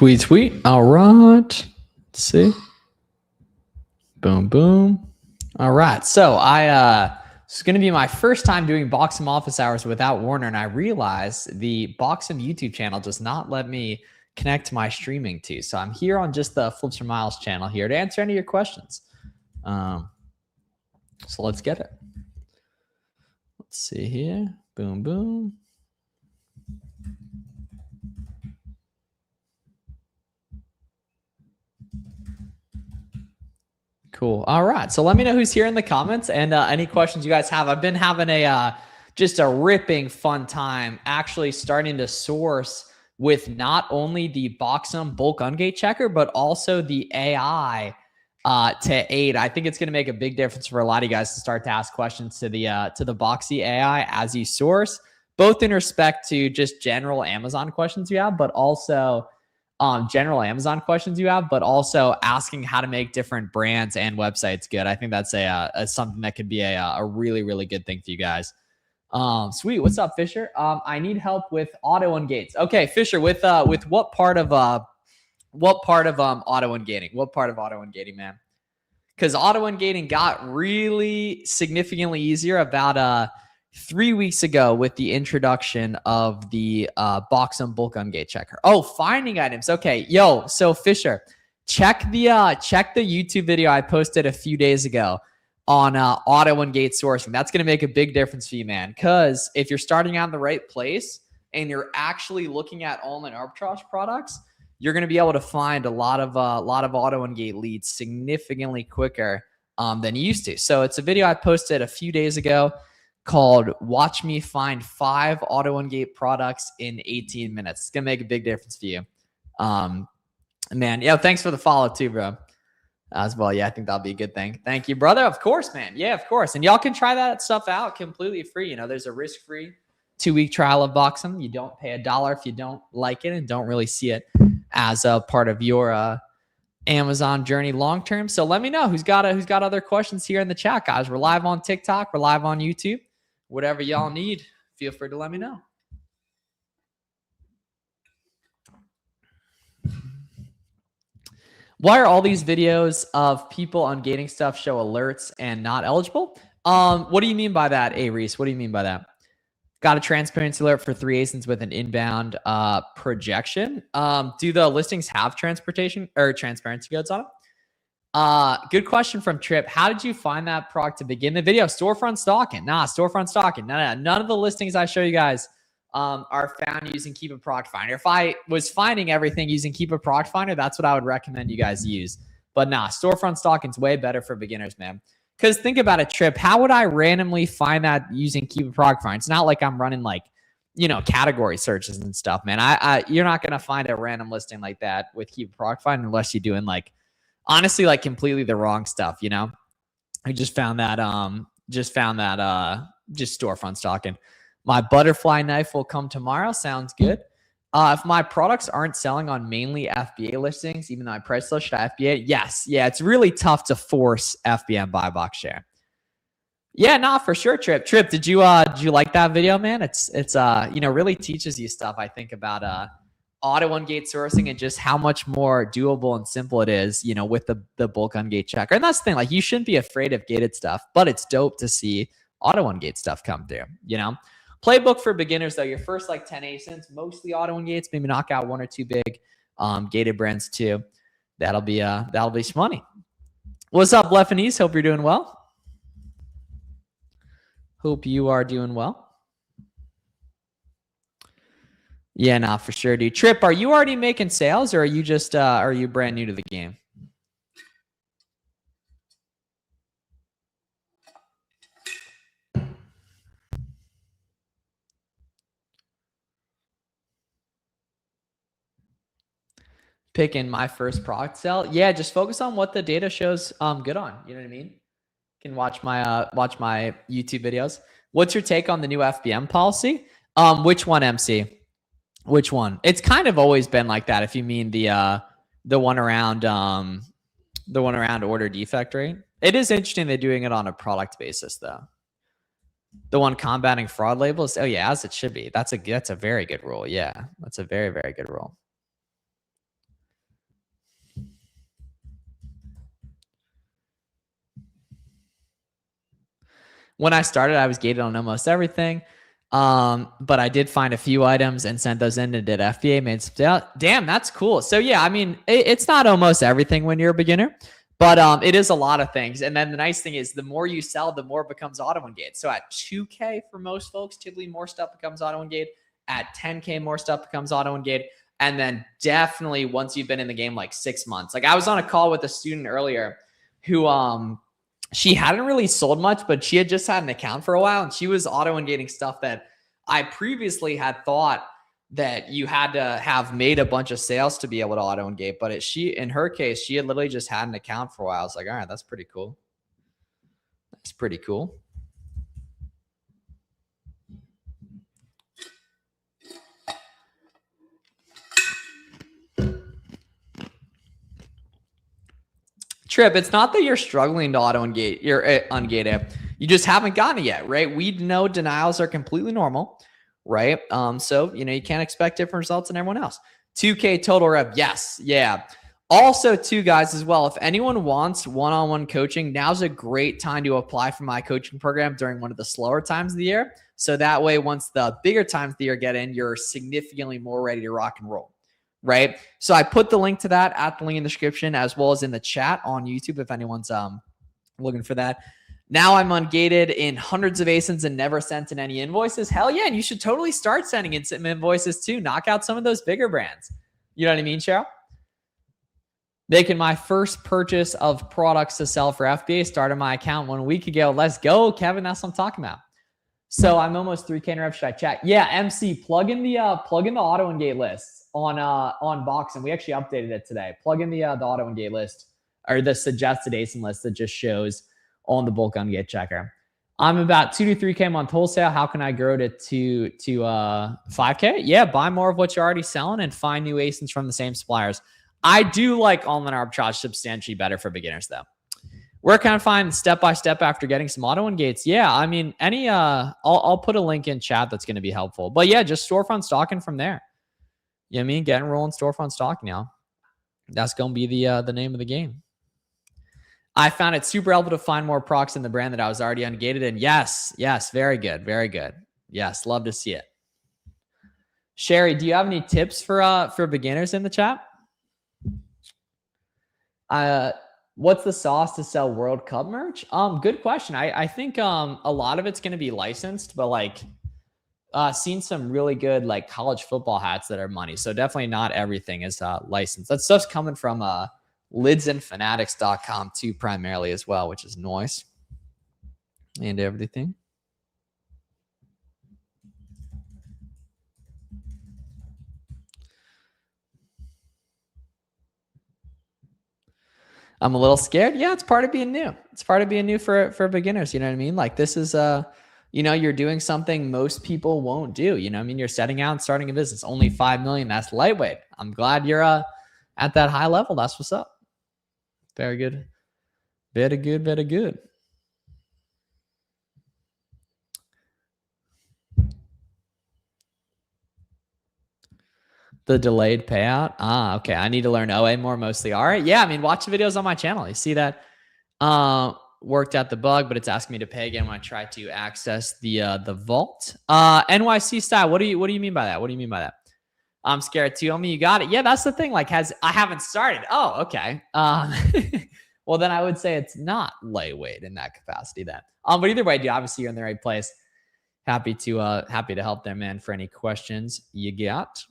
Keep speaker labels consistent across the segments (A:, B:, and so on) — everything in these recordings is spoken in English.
A: Sweet, sweet. All right. Let's see. Boom, boom. All right. So it's going to be my first time doing Boxem office hours without Warner, and I realized the Boxem YouTube channel does not let me connect my streaming to. So I'm here on just the Flips for Miles channel here to answer any of your questions. So let's get it. Let's see here. Boom, boom. Cool. All right. So let me know who's here in the comments and any questions you guys have. I've been having just a ripping fun time actually starting to source with not only the Boxem bulk ungate checker, but also the AI to aid. I think it's going to make a big difference for a lot of you guys to start to ask questions to the Boxy AI as you source, both in respect to just general Amazon questions you have, but also general Amazon questions you have, but also asking how to make different brands and websites good. I think that's something that could be a really, really good thing for you guys. Sweet. What's up, Fisher? I need help with auto ungates. Okay, Fisher, with what part of auto ungating? What part of auto ungating, man? Because auto ungating got really significantly easier about 3 weeks ago with the introduction of the Boxem bulk ungate checker. Oh, finding items. Okay, yo. So Fisher, check the YouTube video I posted a few days ago on auto ungate sourcing. That's going to make a big difference for you, man. Because if you're starting out in the right place and you're actually looking at all-in arbitrage products, you're going to be able to find a lot of auto ungate leads significantly quicker than you used to. So it's a video I posted a few days ago called "Watch Me Find 5 Auto Ungate Products in 18 Minutes." It's gonna make a big difference for you, man. Yeah, thanks for the follow too, bro. As well, yeah, I think that'll be a good thing. Thank you, brother. Of course, man. Yeah, of course. And y'all can try that stuff out completely free. You know, there's a risk-free 2-week trial of Boxem. You don't pay $1 if you don't like it and don't really see it as a part of your Amazon journey long term. So let me know who's got other questions here in the chat, guys. We're live on TikTok. We're live on YouTube. Whatever y'all need, feel free to let me know. Why are all these videos of people ungating stuff show alerts and not eligible? What do you mean by that, Reese? What do you mean by that? Got a transparency alert for 3 ASINs with an inbound projection. Do the listings have transportation or transparency codes on them? Good question from Trip. How did you find that product to begin the video? Storefront stalking. Nah, storefront stalking. No. None of the listings I show you guys are found using Keep a Product Finder. If I was finding everything using Keep a Product Finder, that's what I would recommend you guys use. But nah, storefront stalking is way better for beginners, man. Because think about it, Trip. How would I randomly find that using Keep a Product Finder? It's not like I'm running category searches and stuff, man. You're not gonna find a random listing like that with Keep a Product Finder unless you're doing honestly, completely the wrong stuff, you know? I just found that just storefront stalking. My butterfly knife will come tomorrow. Sounds good. If my products aren't selling on mainly FBA listings, even though I price list, should I FBA? Yes. Yeah, it's really tough to force FBA buy box share. Yeah, nah, for sure, Trip. Trip, did you like that video, man? It's really teaches you stuff, I think, about auto ungate sourcing and just how much more doable and simple it is, with the bulk ungate checker. And that's the thing, you shouldn't be afraid of gated stuff, but it's dope to see auto ungate stuff come through, Playbook for beginners, though, your first 10 ASINs, mostly auto ungates, maybe knock out 1 or 2 big gated brands too. That'll be some money. What's up, Leffinese? Hope you're doing well. Hope you are doing well. Yeah, nah, for sure, dude. Trip, are you already making sales, or are you just are you brand new to the game? Picking my first product sell. Yeah, just focus on what the data shows good on. You know what I mean? You can watch my YouTube videos. What's your take on the new FBM policy? Which one, MC? Which one? It's kind of always been like that. If you mean the one around order defect rate. It is interesting they're doing it on a product basis though. The one combating fraud labels. Oh yeah, as it should be. That's a very good rule. Yeah, that's a very, very good rule. When I started, I was gated on almost everything. But I did find a few items and sent those in and did FBA, made some, damn, that's cool. So yeah, I mean, it's not almost everything when you're a beginner, but it is a lot of things. And then the nice thing is the more you sell, the more it becomes auto engaged. So at 2K for most folks, typically more stuff becomes auto engaged. At 10K, more stuff becomes auto engaged. And then definitely once you've been in the game like 6 months, like I was on a call with a student earlier who, she hadn't really sold much, but she had just had an account for a while and she was auto-engating stuff that I previously had thought that you had to have made a bunch of sales to be able to auto-engage. But in her case, she had literally just had an account for a while. I was like, all right, that's pretty cool. That's pretty cool. Trip, it's not that you're struggling to auto-engage, you're ungate it. You just haven't gotten it yet, right? We know denials are completely normal, right? So, you can't expect different results than everyone else. 2K total rev, yes, yeah. Also, too, guys, as well, if anyone wants one-on-one coaching, now's a great time to apply for my coaching program during one of the slower times of the year. So that way, once the bigger times of the year get in, you're significantly more ready to rock and roll. Right. So I put the link to that at the link in the description as well as in the chat on YouTube if anyone's looking for that. Now I'm ungated in hundreds of ASINs and never sent in any invoices. Hell yeah. And you should totally start sending in some invoices too. Knock out some of those bigger brands. You know what I mean, Cheryl? Making my first purchase of products to sell for FBA. Started my account 1 week ago. Let's go, Kevin. That's what I'm talking about. So I'm almost 3K in rev. Should I chat? Yeah, MC, plug in the auto engage lists on Box, and we actually updated it today. Plug in the auto engage list or the suggested ASIN list that just shows on the bulk ungate checker. I'm about 2 to 3K a month wholesale. How can I grow to 5K? Yeah, buy more of what you're already selling and find new ASINs from the same suppliers. I do like online arbitrage substantially better for beginners though. Where can I find step-by-step after getting some auto engates? Yeah, I mean, I'll put a link in chat that's going to be helpful. But yeah, just storefront stocking from there. You know what I mean? Get and roll in storefront stock now. That's going to be the name of the game. I found it super helpful to find more procs in the brand that I was already ungated in. Yes, very good, very good. Yes, love to see it. Sherry, do you have any tips for beginners in the chat? What's the sauce to sell World Cup merch? Good question. I think a lot of it's going to be licensed, but like seen some really good like college football hats that are money. So definitely not everything is licensed. That stuff's coming from lidsandfanatics.com too, primarily as well, which is nice. And everything. I'm a little scared. Yeah, it's part of being new. It's part of being new for beginners. You know what I mean? Like this is you're doing something most people won't do. You know what I mean? You're setting out and starting a business. Only 5 million. That's lightweight. I'm glad you're at that high level. That's what's up. Very good. Very good. Very good. The delayed payout. Okay. I need to learn OA more mostly. All right. Yeah. I mean, watch the videos on my channel. You see that worked out the bug, but it's asking me to pay again when I try to access the vault. NYC style. What do you mean by that? What do you mean by that? I'm scared too. Tell me you got it. Yeah, that's the thing. Like I haven't started. Oh, okay. Well, then I would say it's not lightweight in that capacity then. But either way, dude, obviously you're in the right place. Happy to help there, man, for any questions you got.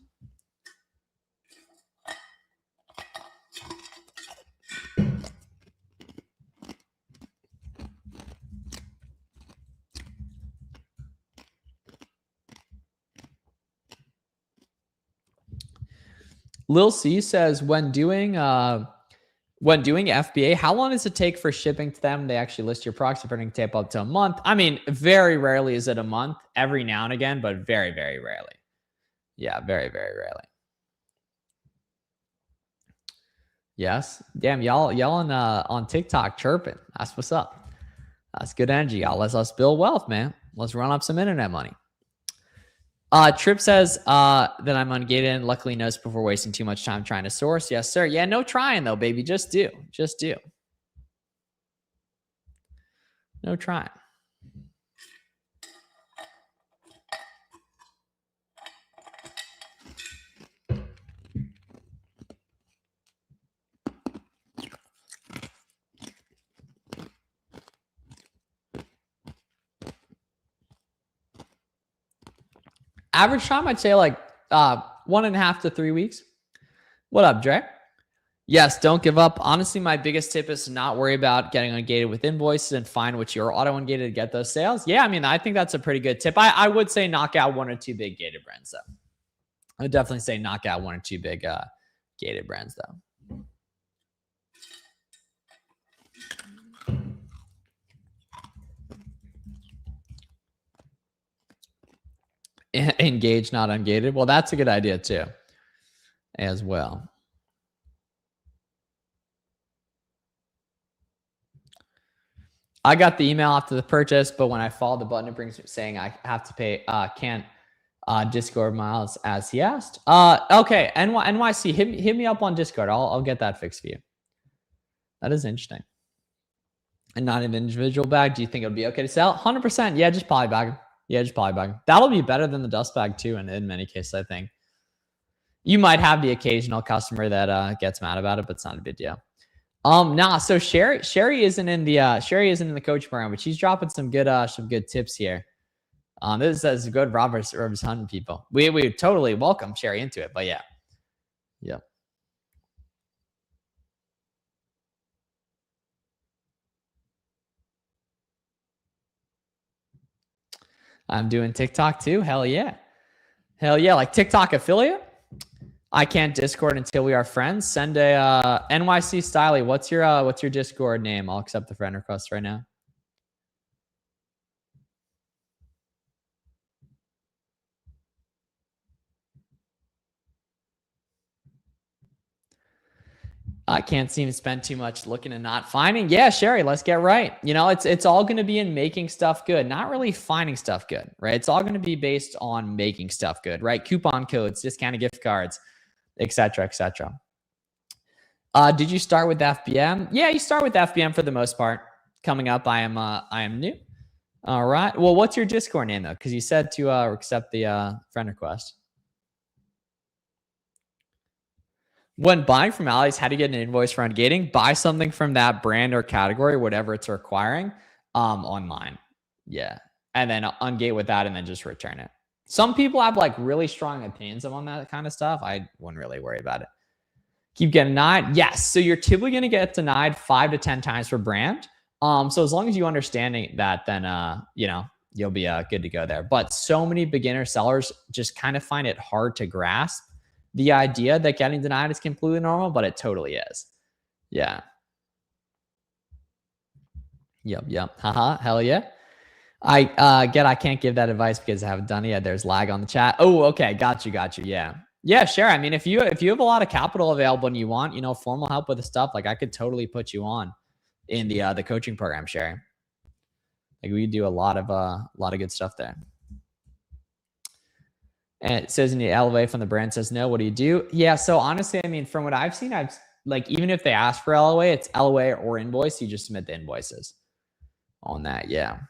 A: Lil C says, when doing FBA, how long does it take for shipping to them? They actually list your proxy printing tape up to a month. I mean, very rarely is it a month, every now and again, but very, very rarely. Yeah, very, very rarely. Yes. Damn, y'all on TikTok chirping. That's what's up. That's good energy, y'all. Let's build wealth, man. Let's run up some internet money. Trip says that I'm ungated and luckily knows before wasting too much time trying to source. Yes, sir. Yeah, no trying though, baby. Just do. No trying. Average time, I'd say like 1.5 to 3 weeks. What up, Dre? Yes, don't give up. Honestly, my biggest tip is to not worry about getting ungated with invoices and find what you're auto ungated to get those sales. Yeah, I mean, I think that's a pretty good tip. I would say knock out 1 or 2 big gated brands, though. I would definitely say knock out 1 or 2 big gated brands, though. Engage, not ungated. Well, that's a good idea too, as well. I got the email after the purchase, but when I followed the button, it brings saying I have to pay, can't Discord miles as he asked. Okay, NYC, hit me up on Discord. I'll get that fixed for you. That is interesting. And not an individual bag. Do you think it would be okay to sell? 100%. Yeah, just polybag. Yeah, just polybag. That'll be better than the dust bag too. And in many cases, I think you might have the occasional customer that gets mad about it, but it's not a big deal. Nah. So Sherry isn't in the coaching program, but she's dropping some good tips here. This is good Robert's hunting people. We totally welcome Sherry into it, but yeah. I'm doing TikTok too. Hell yeah. Like TikTok affiliate. I can't Discord until we are friends. Send a NYC Styly. What's your Discord name? I'll accept the friend request right now. I can't seem to spend too much looking and not finding. Yeah, Sherry, let's get right. You know, it's all going to be in making stuff good, not really finding stuff good, right? It's all going to be based on making stuff good, right? Coupon codes, discounted gift cards, etc., etc. Did you start with FBM? Yeah, you start with FBM for the most part. Coming up, I am new. All right. Well, what's your Discord name though? Because you said to accept the friend request. When buying from Allies, how to get an invoice for ungating? Buy something from that brand or category, whatever it's requiring, online. Yeah. And then ungate with that and then just return it. Some people have like really strong opinions on that kind of stuff. I wouldn't really worry about it. Keep getting denied. Yes. So you're typically going to get denied 5 to 10 times per brand. So as long as you understand that, then, you know, you'll be good to go there. But so many beginner sellers just kind of find it hard to grasp the idea that getting denied is completely normal, but it totally is. Yeah. Yep. Haha. Hell yeah. I can't give that advice because I haven't done it yet. There's lag on the chat. Oh, okay. Got you. Yeah, sure. I mean, if you have a lot of capital available and you want, you know, formal help with the stuff, like I could totally put you on in the coaching program, Sherry. Like we do a lot of good stuff there. And it says in the LOA from the brand says no. What do you do? Yeah. So honestly, I mean, from what I've seen, I've like, even if they ask for LOA, it's LOA or invoice. You just submit the invoices on that. Yeah.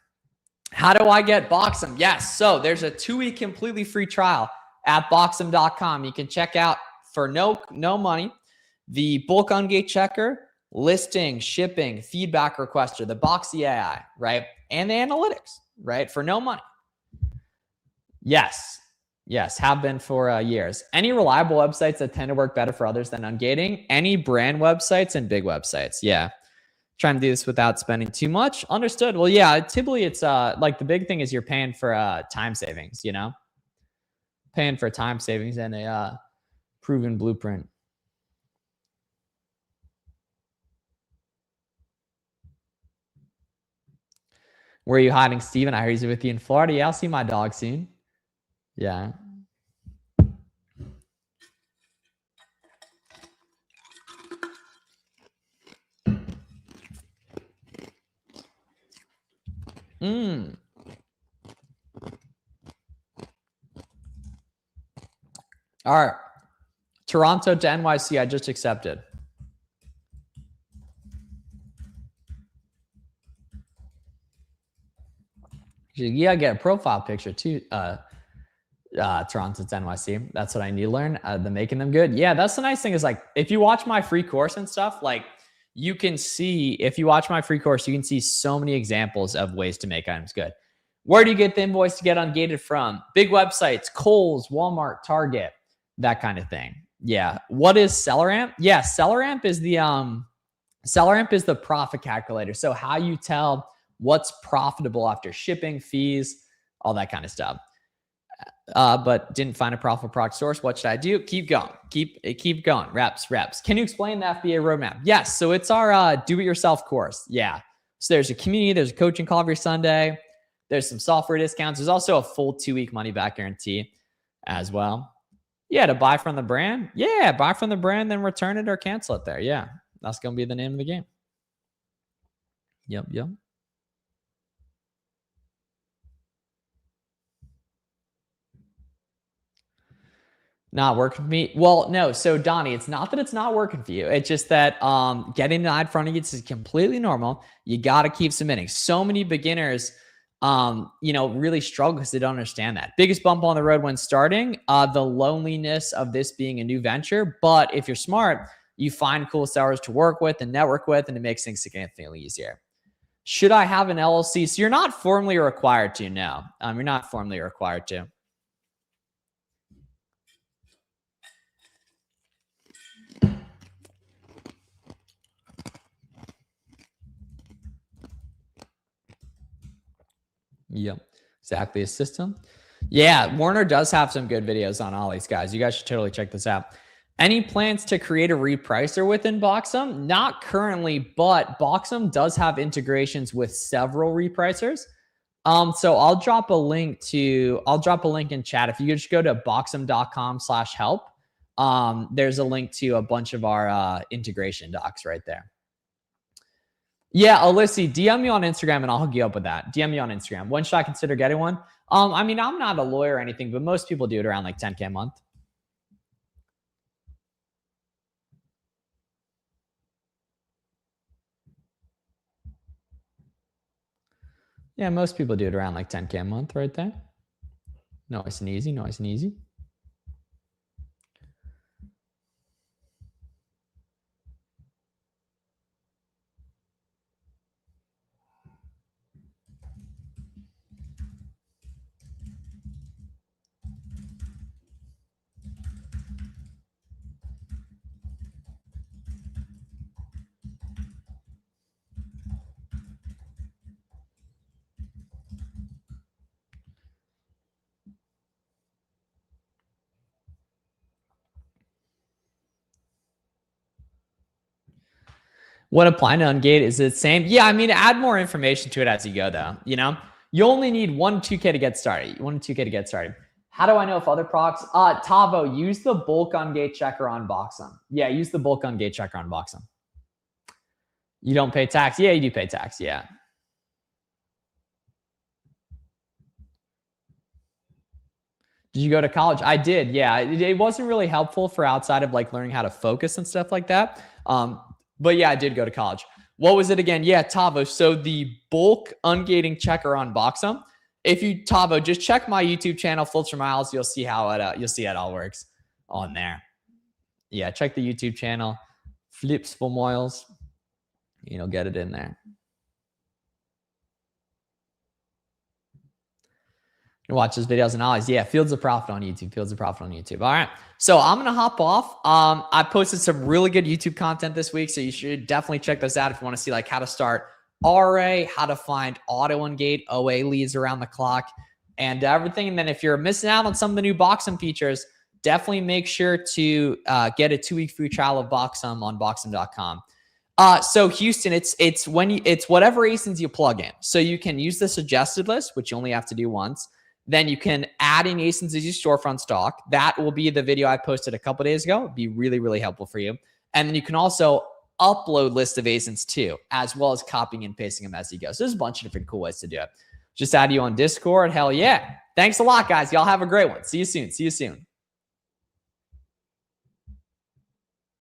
A: How do I get Boxem? Yes. So there's a 2-week completely free trial at Boxem.com. You can check out for no money, the bulk ungate checker, listing, shipping, feedback requester, the Boxy AI, right? And the analytics, right? For no money. Yes, have been for years. Any reliable websites that tend to work better for others than ungating? Any brand websites and big websites. Yeah. Trying to do this without spending too much. Understood. Well, yeah, typically it's like the big thing is you're paying for time savings, you know? Paying for time savings and a proven blueprint. Where are you hiding, Steven? I heard he's with you in Florida. Yeah, I'll see my dog soon. Yeah. All right. Toronto to NYC, I just accepted. You gotta get a profile picture too. Toronto to NYC. That's what I need to learn. The making them good. Yeah, that's the nice thing is like if you watch my free course and stuff, like you can see, if you watch my free course, you can see so many examples of ways to make items good. Where do you get the invoice to get ungated from? Big websites, Kohl's, Walmart, Target, that kind of thing. Yeah. What is SellerAmp? Yeah, SellerAmp is the profit calculator. So how you tell what's profitable after shipping, fees, all that kind of stuff. But didn't find a profitable product source. What should I do? Keep going. Keep going. Reps. Can you explain the FBA roadmap? Yes. So it's our do-it-yourself course. Yeah. So there's a community. There's a coaching call every Sunday. There's some software discounts. There's also a full 2-week money-back guarantee as well. Yeah, to buy from the brand. Yeah, buy from the brand, then return it or cancel it there. Yeah, that's going to be the name of the game. Yep. Not working for me. Well, no. So Donnie, it's not that it's not working for you. It's just that getting denied front of you is completely normal. You got to keep submitting. So many beginners, really struggle because they don't understand that. Biggest bump on the road when starting, the loneliness of this being a new venture. But if you're smart, you find cool sellers to work with and network with, and it makes things significantly easier. Should I have an LLC? So you're not formally required to. No, you're not formally required to. Yep, exactly. A system. Yeah, Warner does have some good videos on Ollie's, guys. You guys should totally check this out. Any plans to create a repricer within Boxum? Not currently, but Boxum does have integrations with several repricers. So I'll drop a link in chat. If you just go to boxum.com/help, there's a link to a bunch of our integration docs right there. Yeah, Alyssa, DM me on Instagram and I'll hook you up with that. DM me on Instagram. When should I consider getting one? I mean, I'm not a lawyer or anything, but most people do it around like 10K a month. Yeah, most people do it around like 10K a month right there. Nice and easy, nice and easy. What applying to Ungate, is it the same? Yeah, I mean, add more information to it as you go, though. You only need 1 2K to get started. 1 2K to get started. How do I know if other products? Tavo, use the bulk Ungate checker on Boxum. Yeah, use the bulk Ungate checker on Boxum. You don't pay tax? Yeah, you do pay tax. Yeah. Did you go to college? I did. Yeah, it wasn't really helpful for outside of like learning how to focus and stuff like that. But yeah, I did go to college. What was it again? Yeah, Tavo. So the bulk ungating checker on Boxum. If you Tavo, just check my YouTube channel, Flips for Miles. You'll see how it all works on there. Yeah, check the YouTube channel, Flips for Miles. Get it in there. You watch those videos and Ollie's. Yeah, Fields of Profit on YouTube. Fields of Profit on YouTube. All right. So I'm going to hop off. I posted some really good YouTube content this week, so you should definitely check those out if you want to see like how to start RA, how to find auto ungate, OA leads around the clock, and everything. And then if you're missing out on some of the new Boxum features, definitely make sure to get a 2-week free trial of Boxum on boxum.com. So Houston, it's whatever ASINs you plug in. So you can use the suggested list, which you only have to do once. Then you can add in ASINs as your storefront stock. That will be the video I posted a couple days ago. It'd be really, really helpful for you. And then you can also upload list of ASINs too, as well as copying and pasting them as you go. So there's a bunch of different cool ways to do it. Just add you on Discord. Hell yeah. Thanks a lot, guys. Y'all have a great one. See you soon.